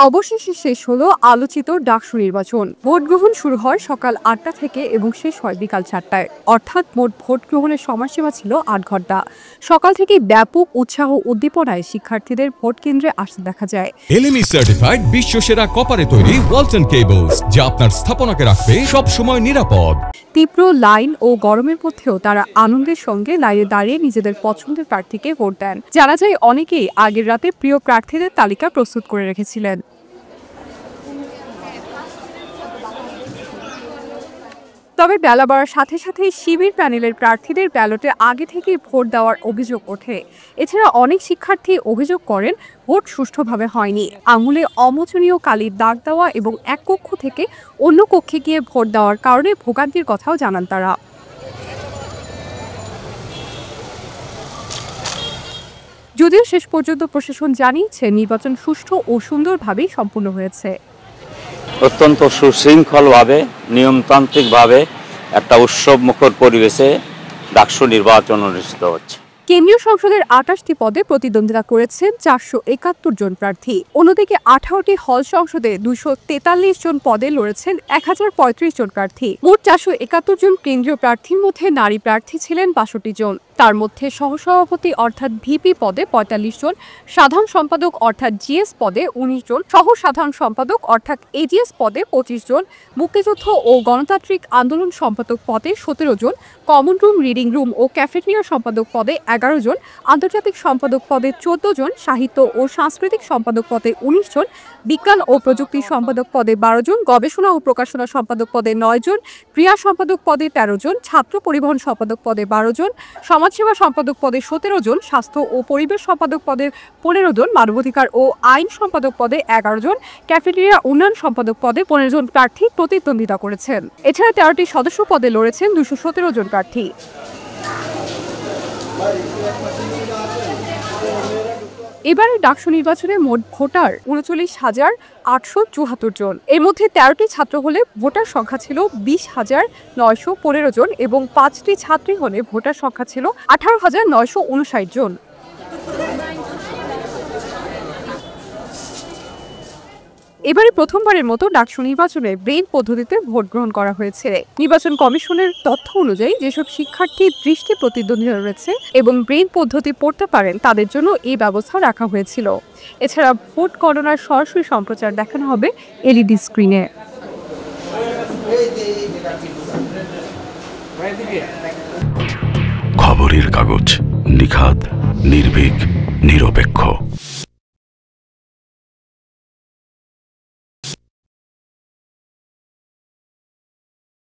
অবশেষে শেষ হলো আলোচিত ডাকসু নির্বাচন। ভোট গ্রহণ শুরু হয় সকাল ৮টা থেকে এবং শেষ হয় বিকাল ৪টায়। অর্থাৎ মোট ভোট গ্রহণের সময়সীমা ছিল ৮ ঘন্টা। সকাল থেকেই ব্যাপক উৎসাহ উদ্দীপনায় শিক্ষার্থীদের ভোট কেন্দ্রে আসতে দেখা যায়। এলএমই সার্টিফাইড বিশ্বসেরা কপারে তৈরি ওয়ালটন কেবলস, যা আপনার স্থাপনাকে রাখবে সব সময় নিরাপদ। তীব্র লাইন ও গরমের মধ্যেও তারা আনন্দের সঙ্গে লাইনে দাঁড়িয়ে নিজেদের পছন্দের প্রার্থীকে ভোট দেন। জানা যায় অনেকেই আগের রাতে প্রিয় প্রার্থীদের তালিকা প্রস্তুত করে রেখেছিলেন। তবে বেলা বাড়ার সাথে সাথে শিবির প্যানেলের প্রার্থীদের ব্যালটে আগে থেকেই ভোট দেওয়ার অভিযোগ ওঠে। এছাড়া অনেক শিক্ষার্থী অভিযোগ করেন ভোট সুষ্ঠুভাবে হয়নি। আঙুলে অমোচনীয় কালির দাগ দেওয়া এবং এক কক্ষ থেকে অন্য কক্ষে গিয়ে ভোট দেওয়ার কারণে ভোগান্তির কথাও জানান তারা। যদিও শেষ পর্যন্ত প্রশাসন জানিয়েছে নির্বাচন সুষ্ঠু ও সুন্দরভাবেই সম্পূর্ণ হয়েছে। অত্যন্ত সুশৃঙ্খলভাবে নিয়মতান্ত্রিকভাবে একটা উৎসব মুখর পরিবেশে ডাকসু নির্বাচন অনুষ্ঠিত হচ্ছে। কেন্দ্রীয় সংসদের ২৮টি পদে প্রতিদ্বন্দ্বিতা করেছেন ৪৭১ জন প্রার্থী। অন্যদিকে ১৮টি হল সংসদে ২৪৩ জন পদে লড়েছেন ১০৩৫ জন প্রার্থী। মোট ৪৭১ জন কেন্দ্রীয় প্রার্থীর মধ্যে নারী প্রার্থী ছিলেন ৬২ জন। তার মধ্যে সহসভাপতি অর্থাৎ ভিপি পদে ৪৫ জন, সাধারণ সম্পাদক অর্থাৎ জিএস পদে ১৯ জন, সহ সাধারণ সম্পাদক অর্থাৎ এজিএস পদে ২৫ জন, মুক্তিযুদ্ধ ও গণতান্ত্রিক আন্দোলন সম্পাদক পদে ১৭ জন, কমন রুম, রিডিং রুম ও ক্যাফেটেরিয়া সম্পাদক পদে ১১ জন, আন্তর্জাতিক সম্পাদক পদে ১৪ জন, সাহিত্য ও সাংস্কৃতিক সম্পাদক পদে ১৯ জন, বিজ্ঞান ও প্রযুক্তি সম্পাদক পদে ১২ জন, গবেষণা ও প্রকাশনা সম্পাদক পদে ৯ জন, ক্রীড়া সম্পাদক পদে ১৩ জন, ছাত্র পরিবহন সম্পাদক পদে ১২ জন, সমাজসেবা সম্পাদক পদে ১৭ জন, স্বাস্থ্য ও পরিবেশ সম্পাদক পদে ১৫ জন, মানবাধিকার ও আইন সম্পাদক পদে ১১ জন, ক্যাফেটেরিয়া উন্নয়ন সম্পাদক পদে ১৫ জন প্রার্থী প্রতিদ্বন্দ্বিতা করেছেন। এছাড়া ১৩টি সদস্য পদে লড়েছেন ২১৭ জন প্রার্থী। এবারে ডাকসু নির্বাচনে মোট ভোটার ৩৯,৮৭৪ জন। এর মধ্যে ১৩টি ছাত্র হলে ভোটার সংখ্যা ছিল ২০,৯১৫ জন এবং ৫টি ছাত্রী হলে ভোটার সংখ্যা ছিল ১৮,৯৫৯ জন। এবারে প্রথমবারের মতো ডাকসু নির্বাচনে ব্রেইন পদ্ধতিতে ভোট গ্রহণ করা হয়েছে। নির্বাচন কমিশনের তথ্য অনুযায়ী যেসব শিক্ষার্থী দৃষ্টি প্রতিবন্ধী রয়েছে এবং ব্রেইন পদ্ধতি পড়তে পারেন তাদের জন্য এই ব্যবস্থা রাখা হয়েছিল। এছাড়া ভোট গণনার সরাসরি সম্প্রচার দেখানো হবে এলইডি স্ক্রিনে। খবরের কাগজ, নিখাত, নির্ভীক, নিরপেক্ষ।